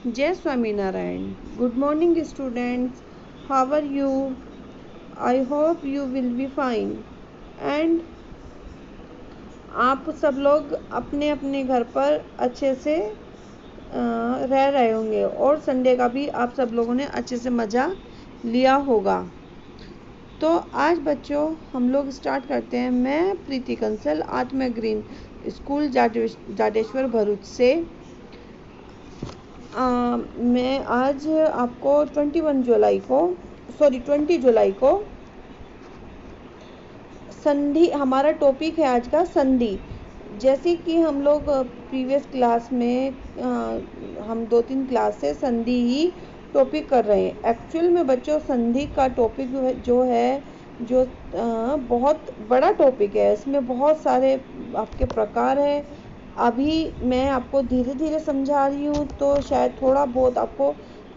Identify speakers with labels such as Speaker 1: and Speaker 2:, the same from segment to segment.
Speaker 1: Jai Swaminarayan. Good morning students. How are you? I hope you will be fine. And आप सब लोग अपने अपने घर पर अच्छे से रह रहे होंगे और संडे का भी आप सब लोगों ने अच्छे से मज़ा लिया होगा। तो आज बच्चों हम लोग स्टार्ट करते हैं। मैं प्रीति कंसल आत्मा ग्रीन स्कूल जाडेश्वर भरूच से मैं आज आपको 20 जुलाई को संधि, हमारा टॉपिक है आज का संधि। जैसे कि हम लोग प्रीवियस क्लास में हम 2-3 क्लास से संधि ही टॉपिक कर रहे हैं। एक्चुअल में बच्चों संधि का टॉपिक जो बहुत बड़ा टॉपिक है। इसमें बहुत सारे आपके प्रकार हैं। अभी मैं आपको धीरे धीरे समझा रही हूँ तो शायद थोड़ा बहुत आपको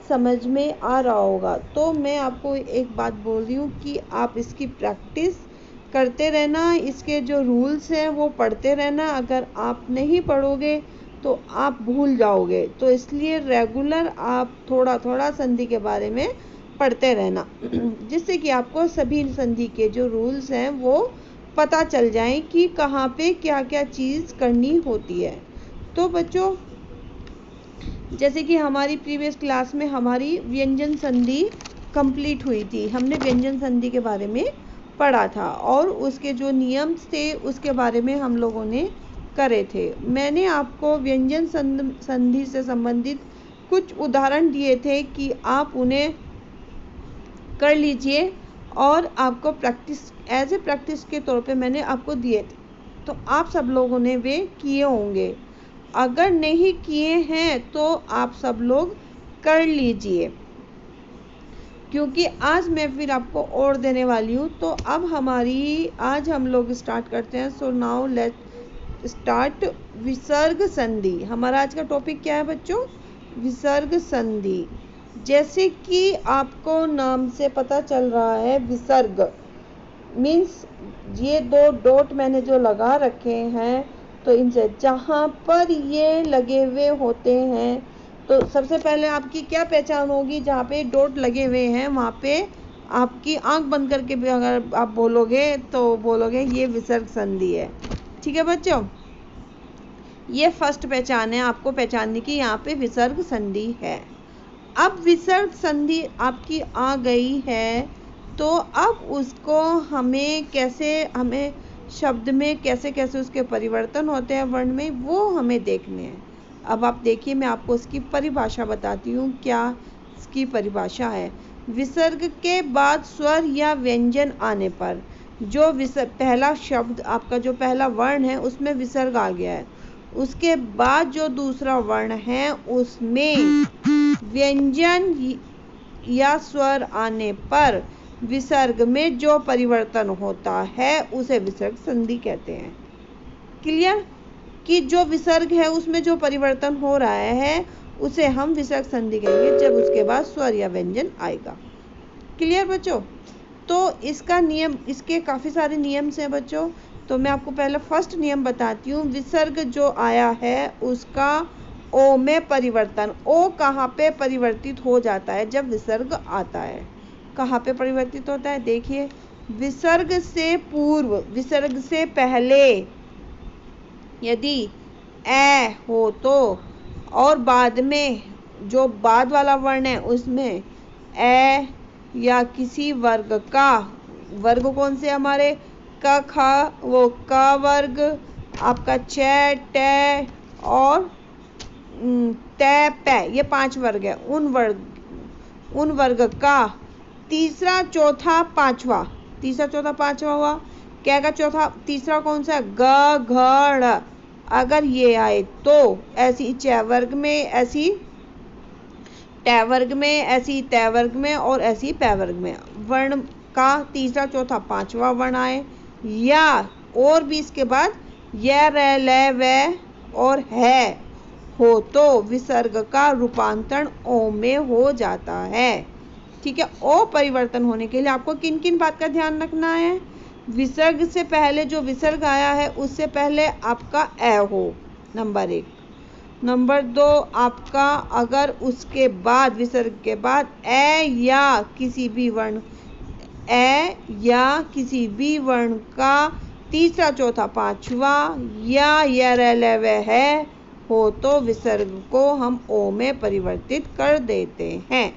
Speaker 1: समझ में आ रहा होगा। तो मैं आपको एक बात बोल रही हूँ कि आप इसकी प्रैक्टिस करते रहना, इसके जो रूल्स हैं वो पढ़ते रहना। अगर आप नहीं पढ़ोगे तो आप भूल जाओगे, तो इसलिए रेगुलर आप थोड़ा थोड़ा संधि के बारे में पढ़ते रहना जिससे कि आपको सभी संधि के जो रूल्स हैं वो पता चल जाए कि कहाँ पे क्या क्या चीज़ करनी होती है। तो बच्चों जैसे कि हमारी प्रीवियस क्लास में हमारी व्यंजन संधि कंप्लीट हुई थी। हमने व्यंजन संधि के बारे में पढ़ा था और उसके जो नियम थे उसके बारे में हम लोगों ने करे थे। मैंने आपको व्यंजन संधि से संबंधित कुछ उदाहरण दिए थे कि आप उन्हें कर लीजिए और आपको प्रैक्टिस एज ए प्रैक्टिस के तौर पे मैंने आपको दिए थे, तो आप सब लोगों ने वे किए होंगे। अगर नहीं किए हैं तो आप सब लोग कर लीजिए, क्योंकि आज मैं फिर आपको और देने वाली हूँ। तो अब आज हम लोग स्टार्ट करते हैं। सो नाउ लेट स्टार्ट विसर्ग संधि। हमारा आज का टॉपिक क्या है बच्चों? विसर्ग संधि। जैसे कि आपको नाम से पता चल रहा है, विसर्ग मीन्स ये 2 डॉट मैंने जो लगा रखे हैं, तो इनसे जहाँ पर ये लगे हुए होते हैं तो सबसे पहले आपकी क्या पहचान होगी? जहाँ पे डॉट लगे हुए हैं वहाँ पे आपकी आंख बंद करके भी अगर आप बोलोगे तो बोलोगे ये विसर्ग संधि है। ठीक है बच्चों, ये फर्स्ट पहचान है आपको पहचानने की, यहाँ पे विसर्ग संधि है। अब विसर्ग संधि आपकी आ गई है तो अब उसको हमें शब्द में कैसे कैसे उसके परिवर्तन होते हैं वर्ण में, वो हमें देखने हैं। अब आप देखिए, मैं आपको उसकी परिभाषा बताती हूँ। क्या इसकी परिभाषा है? विसर्ग के बाद स्वर या व्यंजन आने पर जो पहला शब्द आपका जो पहला वर्ण है उसमें विसर्ग आ गया है, उसके बाद जो दूसरा वर्ण है उसमें व्यंजन या स्वर आने पर विसर्ग में जो परिवर्तन होता है उसे विसर्ग संधि कहते हैं। क्लियर? कि जो विसर्ग है उसमें जो परिवर्तन हो रहा है उसे हम विसर्ग संधि कहेंगे जब उसके बाद स्वर या व्यंजन आएगा। क्लियर बच्चों? तो इसका नियम, इसके काफ़ी सारे नियम हैं बच्चों। तो मैं आपको पहले फर्स्ट नियम बताती हूँ। विसर्ग जो आया है उसका ओ में परिवर्तन। ओ कहाँ पे परिवर्तित हो जाता है जब विसर्ग आता है? कहाँ पे परिवर्तित होता है? देखिए, विसर्ग से पूर्व, विसर्ग से पहले यदि ए हो तो, और बाद में जो बाद वाला वर्ण है उसमें ए या किसी वर्ग का, वर्ग कौन से हमारे? क ख, वो क वर्ग, आपका च ट और त प, ये 5 वर्ग है। उन वर्ग का तीसरा चौथा पांचवा हुआ। क्या का चौथा तीसरा कौन सा? ग घ ड़। अगर ये आए तो ऐसी च वर्ग में, ऐसी ट वर्ग में, ऐसी त वर्ग में और ऐसी प वर्ग में वर्ण का तीसरा चौथा पांचवा वर्ण आए, या और भी इसके बाद य र ल व और है हो तो विसर्ग का रूपांतरण ओ में हो जाता है। ठीक है, ओ परिवर्तन होने के लिए आपको किन किन बात का ध्यान रखना है? विसर्ग से पहले जो विसर्ग आया है उससे पहले आपका ए हो, नंबर 1। नंबर 2 आपका अगर उसके बाद विसर्ग के बाद ए या किसी भी वर्ण का तीसरा चौथा पांचवा या यरलव है हो तो विसर्ग को हम ओ में परिवर्तित कर देते हैं।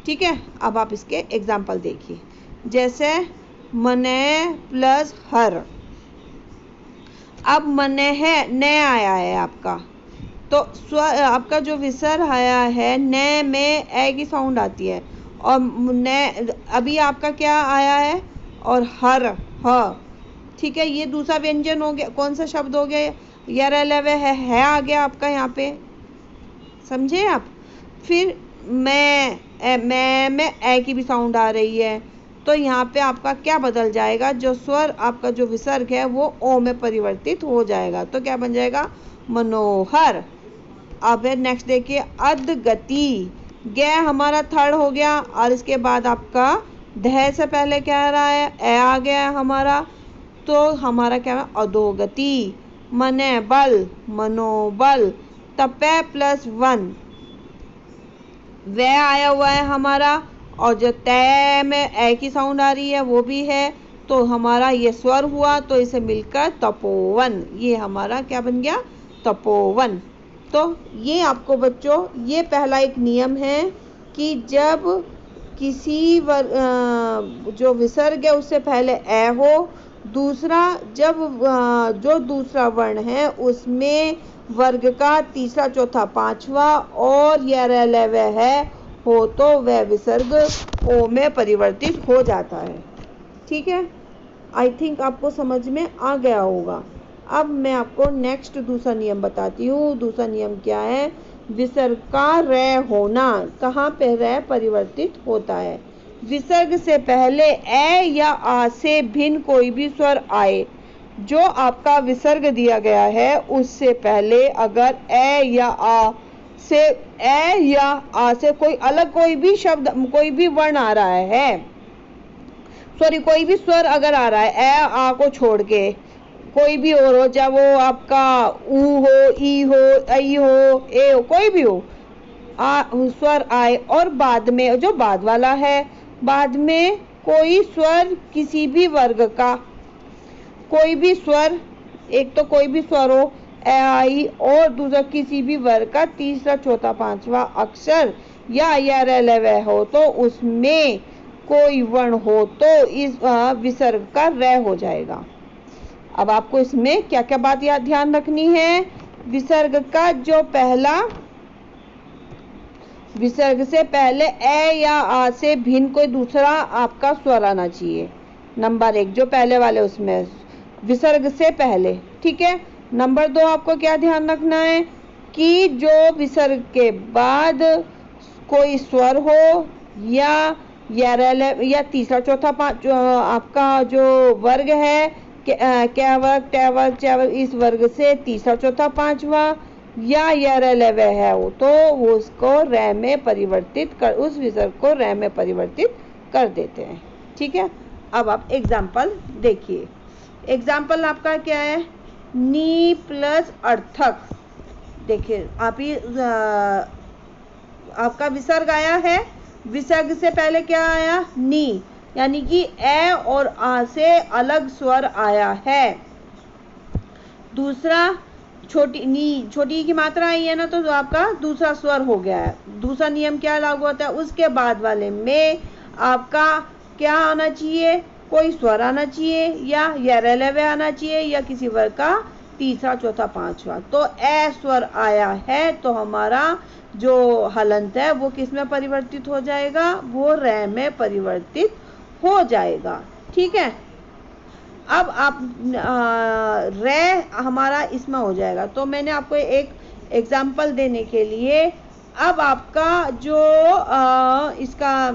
Speaker 1: ठीक है, अब आप इसके एग्जाम्पल देखिए। जैसे मने प्लस हर। अब मने है न आया है आपका, तो स्वर आपका जो विसर्ग आया है न में ए की साउंड आती है और न अभी आपका क्या आया है और हर ह। ठीक है, ये दूसरा व्यंजन हो गया। कौन सा शब्द हो गया? यरलव है आ गया आपका यहाँ पे, समझे आप। फिर मैं में ए की भी साउंड आ रही है, तो यहाँ पे आपका क्या बदल जाएगा? जो स्वर आपका जो विसर्ग है वो ओ में परिवर्तित हो जाएगा, तो क्या बन जाएगा? मनोहर। अब नेक्स्ट देखिए, अधगति। ग हमारा थर्ड हो गया और इसके बाद आपका ध से पहले क्या आ रहा है? ए आ गया है हमारा, तो हमारा क्या है? अधोगति। मने बल, मनोबल। तपे प्लस 1 वह आया हुआ है हमारा, और जो तय में ए की साउंड आ रही है वो भी है, तो हमारा ये स्वर हुआ, तो इसे मिलकर तपोवन। ये हमारा क्या बन गया? तपोवन। तो ये आपको बच्चों, ये पहला एक नियम है कि जब किसी जो विसर्ग है उससे पहले ए हो। दूसरा, जब जो दूसरा वर्ण है उसमें वर्ग का तीसरा चौथा पांचवा और यरलव है हो तो वह विसर्ग ओ में परिवर्तित हो जाता है। ठीक है, आई थिंक आपको समझ में आ गया होगा। अब मैं आपको नेक्स्ट दूसरा नियम बताती हूँ। दूसरा नियम क्या है? विसर्ग का रे होना। कहाँ पे रे परिवर्तित होता है? विसर्ग से पहले ए या आ से भिन्न कोई भी स्वर आए। जो आपका विसर्ग दिया गया है उससे पहले अगर ए या आ से कोई अलग कोई भी शब्द, कोई भी वर्ण आ रहा है, सॉरी कोई भी स्वर अगर आ रहा है, ए आ को छोड़ के कोई भी और हो, चाहे वो आपका ऊ हो, ई हो, आई हो, ए हो, कोई भी हो, स्वर आए और बाद में जो बाद वाला है, बाद में कोई स्वर किसी भी वर्ग का, कोई भी स्वर, एक तो कोई भी स्वर हो ए आई और दूसरा किसी भी वर्ग का तीसरा चौथा पांचवा अक्षर या यरलव हो तो उसमें कोई वर्ण हो तो इस विसर्ग का रे हो जाएगा। अब आपको इसमें क्या क्या बात याद ध्यान रखनी है? विसर्ग का जो पहला, विसर्ग से पहले ए या आ से भिन्न कोई दूसरा आपका स्वर आना चाहिए। नंबर 1 जो पहले वाले उसमें विसर्ग से पहले। ठीक है। नंबर 2 आपको क्या ध्यान रखना है कि जो विसर्ग के बाद कोई स्वर हो या यरलव या तीसरा चौथा आपका जो वर्ग है, क्या वर्ग, टे वर्ग, चे वर्ग, इस वर्ग से तीसरा चौथा पांचवा या यरलव है हो तो वो उसको रे में परिवर्तित कर, उस विसर्ग को रे में परिवर्तित कर देते हैं। ठीक है। अब आप एग्जाम्पल देखिए। एग्जाम्पल आपका क्या है? नी प्लस अर्थक। देखिए आप ही आपका विसर्ग आया है, विसर्ग से पहले क्या आया? नी, यानी कि ए और आ से अलग स्वर आया है। दूसरा छोटी नी, छोटी की मात्रा आई है ना, तो आपका दूसरा स्वर हो गया है। दूसरा नियम क्या लागू होता है? उसके बाद वाले में आपका क्या आना चाहिए? कोई स्वर आना चाहिए या यरलव आना चाहिए या किसी वर्ग का तीसरा चौथा पांचवा। तो ए स्वर आया है तो हमारा जो हलंत है वो किस में परिवर्तित हो जाएगा? वो रे में परिवर्तित हो जाएगा। ठीक है। अब आप रे हमारा इसमें हो जाएगा। तो मैंने आपको एक एग्जाम्पल देने के लिए अब आपका जो इसका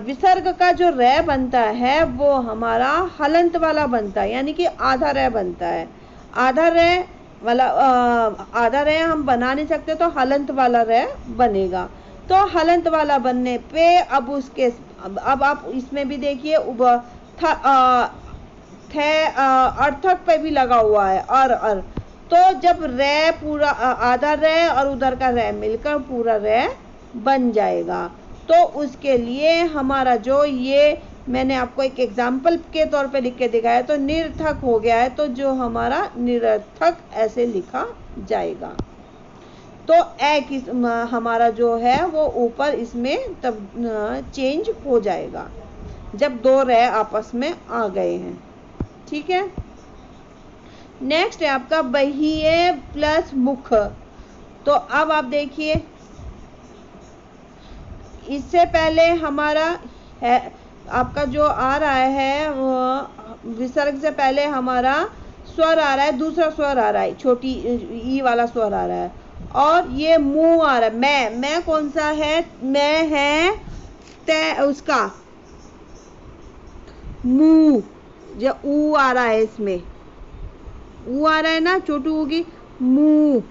Speaker 1: विसर्ग का जो रे बनता है वो हमारा हलंत वाला बनता है, यानी कि आधा रे बनता है। आधा रे हम बना नहीं सकते तो हलंत वाला रे बनेगा। तो हलंत वाला बनने पे अब उसके अब आप इसमें भी देखिए अर्थक पे भी लगा हुआ है अर। तो जब रे पूरा आधा रे और उधर का रे मिलकर पूरा रे बन जाएगा। तो उसके लिए हमारा जो ये मैंने आपको एक एग्जाम्पल के तौर पे लिख के दिखाया, तो निरर्थक हो गया है, तो जो हमारा निरर्थक ऐसे लिखा जाएगा। तो हमारा जो है वो ऊपर इसमें तब चेंज हो जाएगा जब दो रे आपस में आ गए हैं। ठीक है, नेक्स्ट है आपका बहिये प्लस मुख। तो अब आप देखिए, इससे पहले हमारा है आपका जो आ रहा है विसर्ग से पहले हमारा स्वर आ रहा है, दूसरा स्वर आ रहा है, छोटी ई वाला स्वर आ रहा है, और ये मुंह आ रहा है। मैं कौन सा है? मैं है ते उसका मुंह, जो ऊ आ रहा है, इसमें ऊ आ रहा है ना, छोटू ऊ की, मुंह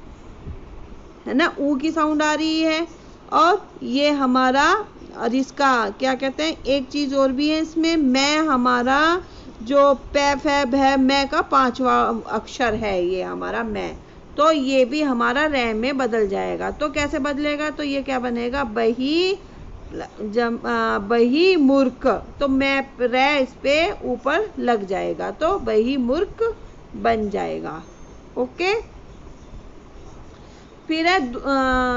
Speaker 1: है ना, ऊ की साउंड आ रही है। और ये हमारा, और इसका क्या कहते हैं, एक चीज और भी है इसमें, मैं हमारा जो पे फे भे मैं का 5वां अक्षर है, ये हमारा मैं, तो ये भी हमारा रे में बदल जाएगा। तो कैसे बदलेगा? तो ये क्या बनेगा? बही मूर्ख। तो मैं रे इस पे ऊपर लग जाएगा, तो बही मूर्ख बन जाएगा। ओके, फिर है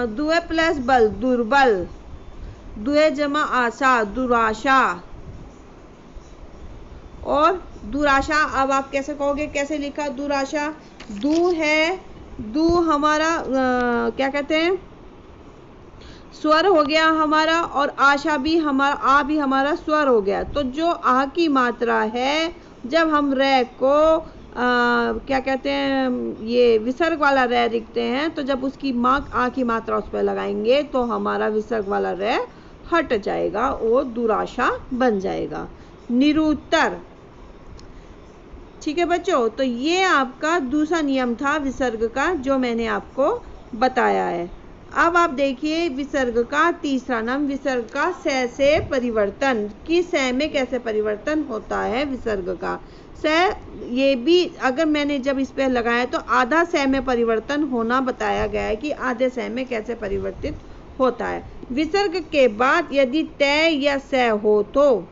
Speaker 1: दुए प्लस बल, दुर्बल। दुए जमा आशा, दुराशा। और दुराशा अब आप कैसे कहोगे, कैसे लिखा दुराशा? दू है, दू हमारा क्या कहते हैं, स्वर हो गया हमारा, और आशा भी हमारा, आ भी हमारा स्वर हो गया। तो जो आ की मात्रा है, जब हम रे को क्या कहते हैं, ये विसर्ग वाला रे लिखते हैं, तो जब उसकी आ की मात्रा उस पर लगाएंगे तो हमारा विसर्ग वाला रे हट जाएगा, वो दुराशा बन जाएगा। निरुत्तर। ठीक है बच्चों, तो ये आपका दूसरा नियम था विसर्ग का, जो मैंने आपको बताया है। अब आप देखिए विसर्ग का तीसरा नाम, विसर्ग का से परिवर्तन, कि से में कैसे परिवर्तन होता है विसर्ग का। से ये भी अगर मैंने जब इस पे लगाया तो आधा से में परिवर्तन होना बताया गया है, कि आधे से में कैसे परिवर्तित होता है। विसर्ग के बाद यदि तय या से हो तो,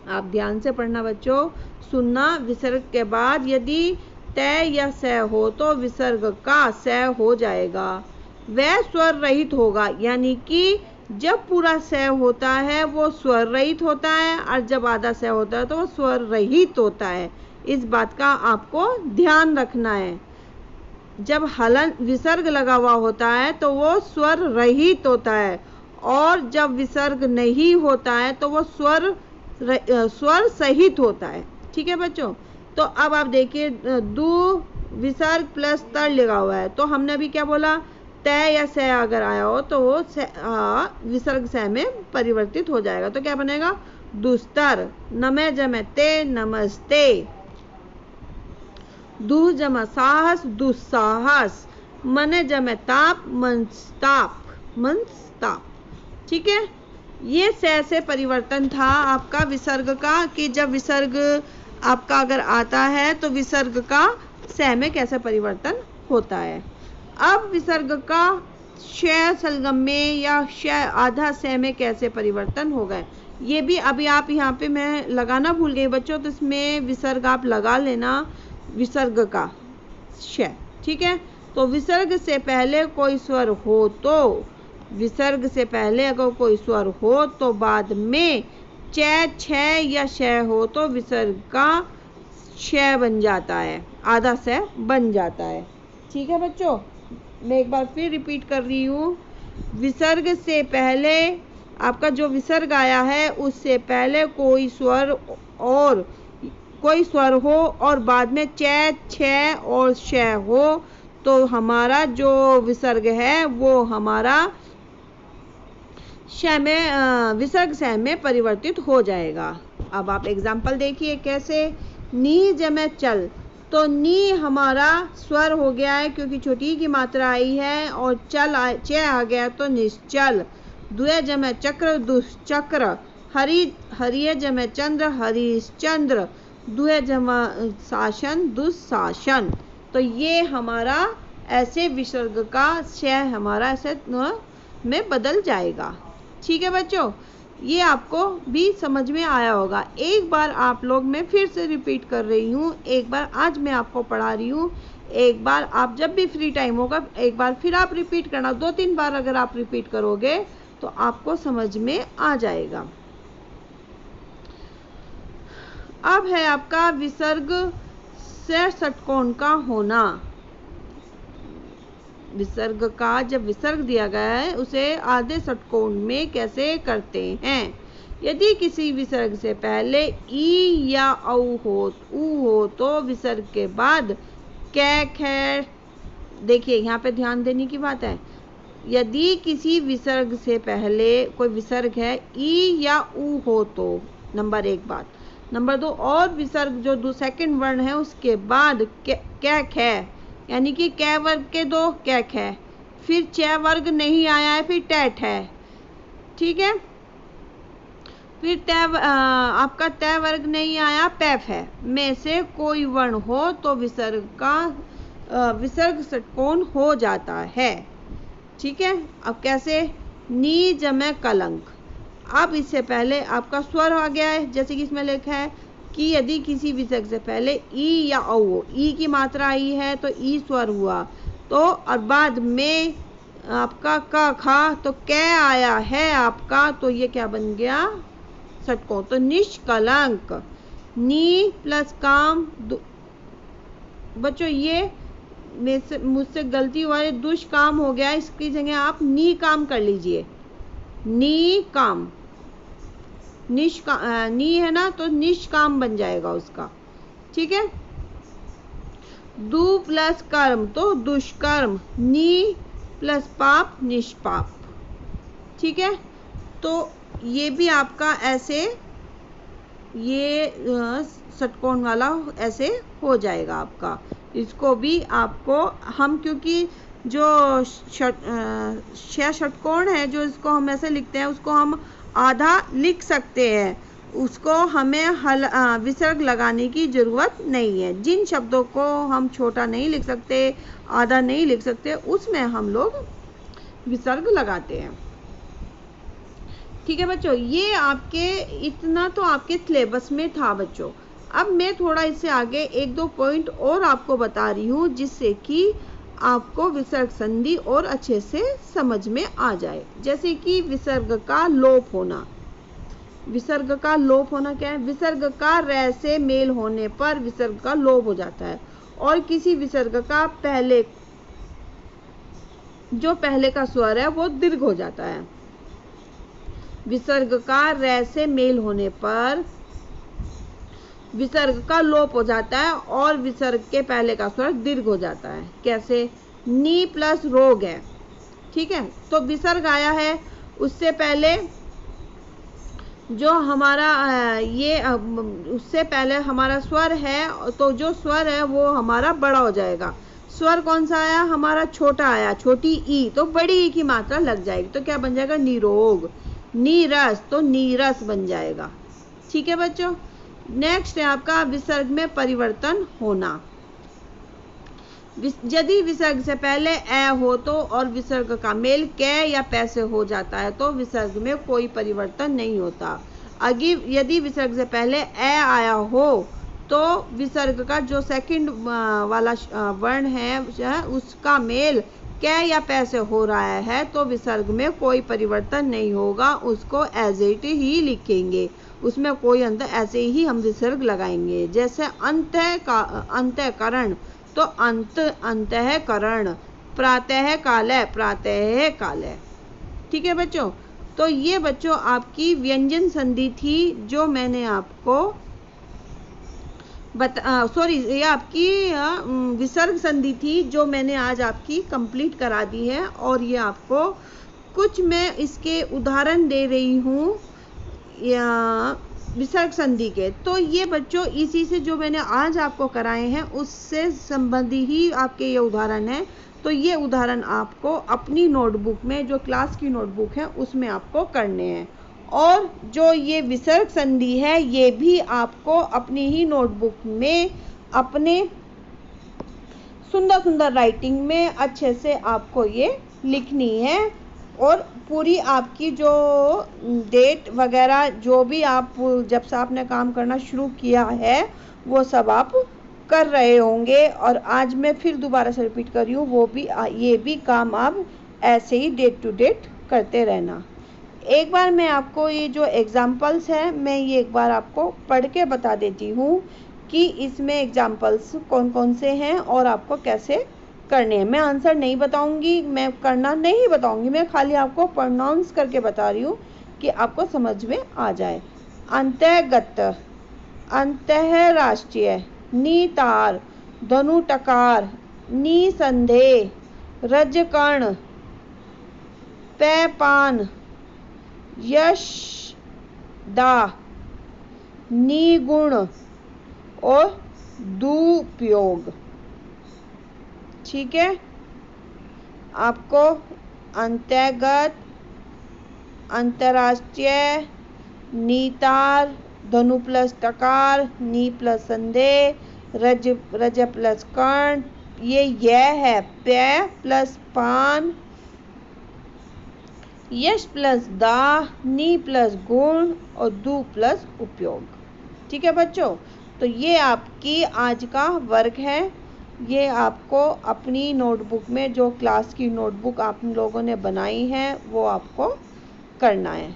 Speaker 1: आप ध्यान से पढ़ना बच्चों, सुनना, विसर्ग के बाद यदि तय या से हो तो विसर्ग का से हो जाएगा। वह स्वर रहित होगा, यानी कि जब पूरा से होता है वो स्वर रहित होता है, और जब आधा से होता है तो वो स्वर रहित होता है। इस बात का आपको ध्यान रखना है। जब हलन विसर्ग लगा हुआ होता है तो वो स्वर रहित होता है, और जब विसर्ग नहीं होता है तो वो स्वर सहित होता है। ठीक है बच्चों, तो अब आप देखिए दू विसर्ग प्लस तर लगा हुआ है, तो हमने अभी क्या बोला, तय या से अगर आया हो तो वो विसर्ग से में परिवर्तित हो जाएगा। तो क्या बनेगा? दुस्तर। नमे जमे ते, नमस्ते। दुह जमा साहस, दुस्साहस। मने जमे ताप, मनस्ताप, मनस्ताप। ठीक है, ये से परिवर्तन था आपका विसर्ग का, कि जब विसर्ग आपका अगर आता है तो विसर्ग का से में कैसे परिवर्तन होता है। अब विसर्ग का श सलगम में या श आधा से में कैसे परिवर्तन होगा, ये भी अभी आप यहाँ पे मैं लगाना भूल गई बच्चों, तो इसमें विसर्ग आप लगा लेना, विसर्ग का श। ठीक है, तो विसर्ग से पहले कोई स्वर हो तो, विसर्ग से पहले अगर कोई स्वर हो तो बाद में छ या श हो तो विसर्ग का श बन जाता है, आधा से बन जाता है। ठीक है बच्चों, मैं एक बार फिर रिपीट कर रही हूँ, विसर्ग से पहले आपका जो विसर्ग आया है उससे पहले कोई स्वर हो और बाद में छ और श हो तो हमारा जो विसर्ग है वो हमारा श में विसर्ग से में परिवर्तित हो जाएगा। अब आप एग्जाम्पल देखिए कैसे। नी जमे चल, तो नी हमारा स्वर हो गया है क्योंकि छोटी की मात्रा आई है, और चल च आ गया तो निश्चल। दुए जमे चक्र, दुश्चक्र। हरिय जमे चंद्र, हरिश्चंद्र। दुए जमा शासन, दुशासन। तो ये हमारा ऐसे विसर्ग का श हमारा ऐसे में बदल जाएगा। ठीक है बच्चों, ये आपको भी समझ में आया होगा। एक बार आप लोग, मैं फिर से रिपीट कर रही हूँ, एक बार आज मैं आपको पढ़ा रही हूँ, एक बार आप जब भी फ्री टाइम होगा एक बार फिर आप रिपीट करना। 2-3 बार अगर आप रिपीट करोगे तो आपको समझ में आ जाएगा। अब है आपका विसर्ग से षटकोण का होना। विसर्ग का जब विसर्ग दिया गया है उसे आधे षटकोण में कैसे करते हैं। यदि किसी विसर्ग से पहले ई या ऊ हो तो विसर्ग के बाद कै ख, देखिए यहाँ पे ध्यान देने की बात है। यदि किसी विसर्ग से पहले कोई विसर्ग है ई या ऊ हो तो नंबर 1 बात। नंबर 2, और विसर्ग जो सेकंड वर्ण है उसके बाद कै ख, यानी कि कै वर्ग के 2 कै ख, फिर च वर्ग नहीं आया है, फिर टैट है। ठीक है, फिर आपका तय वर्ग नहीं आया, पैफ है, में से कोई वर्ण हो तो विसर्ग षटकोण हो जाता है। ठीक है, अब कैसे, नी जमे कलंक। अब इससे पहले आपका स्वर आ गया है, जैसे कि इसमें लिखा है कि यदि किसी विसर्ग से पहले ई या औ हो, ई की मात्रा आई है तो ई स्वर हुआ, तो और बाद में आपका क खा तो कै आया है आपका, तो ये क्या बन गया, षटकोण। तो निष्कलंक, नी प्लस काम, बच्चों ये मुझसे गलती हुआ है, दुष्काम हो गया, इसकी जगह आप नी काम कर लीजिए, नी काम, नी है ना तो निष्काम बन जाएगा उसका। ठीक है, दु प्लस कर्म तो दुष्कर्म, नी प्लस पाप निष्पाप। ठीक है, तो ये भी आपका ऐसे ये षटकोण वाला ऐसे हो जाएगा आपका। इसको भी आपको हम, क्योंकि जो षटकोण है जो इसको हम ऐसे लिखते हैं उसको हम आधा लिख सकते हैं, उसको हमें विसर्ग लगाने की ज़रूरत नहीं है। जिन शब्दों को हम छोटा नहीं लिख सकते, आधा नहीं लिख सकते, उसमें हम लोग विसर्ग लगाते हैं। ठीक है बच्चों, ये आपके इतना तो आपके सिलेबस में था बच्चों। अब मैं थोड़ा इससे आगे 1-2 पॉइंट और आपको बता रही हूँ जिससे कि आपको विसर्ग संधि और अच्छे से समझ में आ जाए। जैसे कि विसर्ग का लोप होना। विसर्ग का लोप होना क्या है, विसर्ग का रै से मेल होने पर विसर्ग का लोप हो जाता है, और किसी विसर्ग का पहले का स्वर है वो दीर्घ हो जाता है। विसर्ग का रै से मेल होने पर विसर्ग का लोप हो जाता है और विसर्ग के पहले का स्वर दीर्घ हो जाता है। कैसे, नी प्लस रोग है। ठीक है, तो विसर्ग आया है, उससे पहले जो हमारा उससे पहले हमारा स्वर है, तो जो स्वर है वो हमारा बड़ा हो जाएगा। स्वर कौन सा आया, हमारा छोटा आया, छोटी ई, तो बड़ी ई की मात्रा लग जाएगी, तो क्या बन जाएगा, निरोग। नीरस तो नीरस बन जाएगा। ठीक है बच्चों, नेक्स्ट है आपका विसर्ग में परिवर्तन होना। यदि विसर्ग से पहले ए हो तो और विसर्ग का मेल कै या पै से हो जाता है तो विसर्ग में कोई परिवर्तन नहीं होता। यदि विसर्ग से पहले ए आया हो तो विसर्ग का जो सेकंड वाला वर्ण है उसका मेल कै या पै से हो रहा है तो विसर्ग में कोई परिवर्तन नहीं होगा, उसको एज इट ही लिखेंगे, उसमें कोई अंतर, ऐसे ही हम विसर्ग लगाएंगे। जैसे अंतःकरण तो अंतःकरण, प्रातः कालः प्रातः कालः। ठीक है बच्चों, तो ये बच्चों आपकी व्यंजन संधि थी जो मैंने आपको ये आपकी विसर्ग संधि थी जो मैंने आज आपकी कंप्लीट करा दी है, और ये आपको कुछ मैं इसके उदाहरण दे रही हूँ विसर्ग संधि के। तो ये बच्चों इसी से जो मैंने आज आपको कराए हैं उससे संबंधी ही आपके ये उदाहरण है। तो ये उदाहरण आपको अपनी नोटबुक में, जो क्लास की नोटबुक है उसमें आपको करने हैं, और जो ये विसर्ग संधि है ये भी आपको अपनी ही नोटबुक में अपने सुंदर सुंदर राइटिंग में अच्छे से आपको ये लिखनी है, और पूरी आपकी जो डेट वगैरह जो भी आप जब से आपने काम करना शुरू किया है वो सब आप कर रहे होंगे। और आज मैं फिर दोबारा से रिपीट कर रही हूँ, वो भी ये भी काम आप ऐसे ही डेट टू डेट करते रहना। एक बार मैं आपको ये जो एग्जाम्पल्स हैं मैं ये एक बार आपको पढ़ के बता देती हूँ कि इसमें एग्जाम्पल्स कौन कौन से हैं और आपको कैसे करने हैं। मैं आंसर नहीं बताऊंगी, मैं करना नहीं बताऊंगी, मैं खाली आपको प्रोनाउंस करके बता रही हूँ कि आपको समझ में आ जाए। अंतर्गत, अंतरराष्ट्रीय, नितार, धनुटकार, निसंदेह, रजकर्ण, पैपान, यशदा, निगुण और दुपयोग। ठीक है, आपको अंतर्गत, अंतरराष्ट्रीय, नितार, धनु प्लस टकार, नी प्लस संदेह, रज प्लस कर्ण, ये है पे प्लस पान, यश प्लस दा, नी प्लस गुण और दु प्लस उपयोग। ठीक है बच्चों, तो ये आपकी आज का वर्क है। ये आपको अपनी नोटबुक में, जो क्लास की नोटबुक आप लोगों ने बनाई है, वो आपको करना है।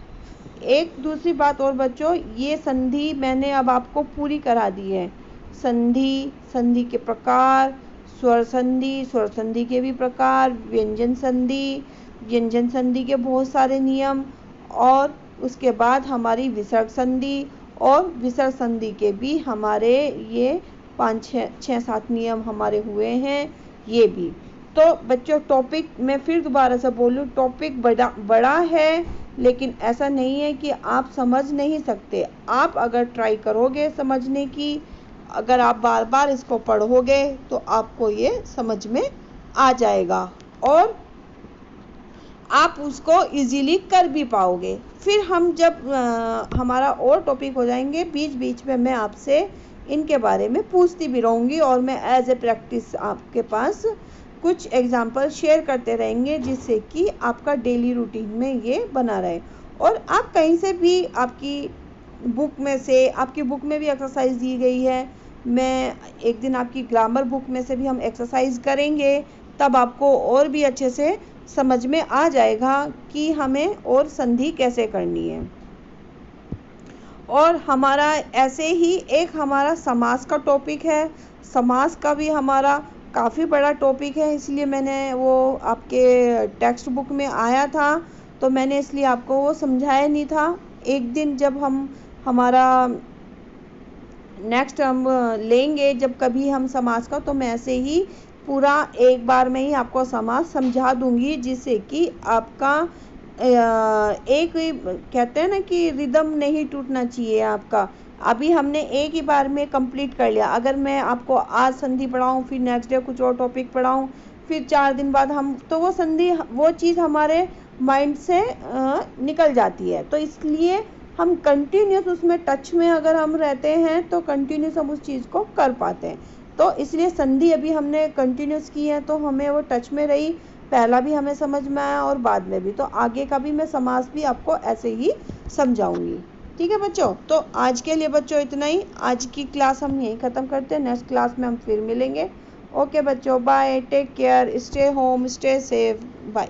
Speaker 1: एक दूसरी बात और बच्चों, ये संधि मैंने अब आपको पूरी करा दी है। संधि, संधि के प्रकार, स्वर संधि, स्वर संधि के भी प्रकार, व्यंजन संधि, व्यंजन संधि के बहुत सारे नियम, और उसके बाद हमारी विसर्ग संधि, और विसर्ग संधि के भी हमारे ये 5-6-7 नियम हमारे हुए हैं ये भी। तो बच्चों टॉपिक मैं फिर दोबारा से बोलूँ, टॉपिक बड़ा है, लेकिन ऐसा नहीं है कि आप समझ नहीं सकते। आप अगर ट्राई करोगे समझने की, अगर आप बार बार इसको पढ़ोगे तो आपको ये समझ में आ जाएगा और आप उसको इजीली कर भी पाओगे। फिर हम जब हमारा और टॉपिक हो जाएंगे, बीच बीच में मैं आपसे इनके बारे में पूछती भी रहूँगी, और मैं एज ए प्रैक्टिस आपके पास कुछ एग्जाम्पल शेयर करते रहेंगे, जिससे कि आपका डेली रूटीन में ये बना रहे। और आप कहीं से भी, आपकी बुक में से, आपकी बुक में भी एक्सरसाइज दी गई है, मैं एक दिन आपकी ग्रामर बुक में से भी हम एक्सरसाइज करेंगे, तब आपको और भी अच्छे से समझ में आ जाएगा कि हमें और संधि कैसे करनी है। और हमारा ऐसे ही एक हमारा समास का टॉपिक है, समास का भी हमारा काफ़ी बड़ा टॉपिक है, इसलिए मैंने वो आपके टेक्स्ट बुक में आया था तो मैंने इसलिए आपको वो समझाया नहीं था। एक दिन जब हम हमारा नेक्स्ट हम लेंगे जब कभी हम समास का, तो मैं ऐसे ही पूरा एक बार में ही आपको समास समझा दूंगी, जिससे कि आपका एक कहते हैं ना कि रिदम नहीं टूटना चाहिए आपका। अभी हमने एक ही बार में कंप्लीट कर लिया, अगर मैं आपको आज संधि पढ़ाऊँ, फिर नेक्स्ट डे कुछ और टॉपिक पढ़ाऊँ, फिर 4 दिन बाद हम, तो वो संधि, वो चीज़ हमारे माइंड से निकल जाती है। तो इसलिए हम कंटिन्यूस उसमें टच में अगर हम रहते हैं तो कंटिन्यूस हम उस चीज़ को कर पाते हैं। तो इसलिए संधि अभी हमने कंटिन्यूस की है तो हमें वो टच में रही, पहला भी हमें समझ में आया और बाद में भी। तो आगे का भी मैं समास भी आपको ऐसे ही समझाऊंगी। ठीक है बच्चों, तो आज के लिए बच्चों इतना ही। आज की क्लास हम यहीं ख़त्म करते हैं, नेक्स्ट क्लास में हम फिर मिलेंगे। ओके बच्चों, bye, take care, stay home, stay safe, bye.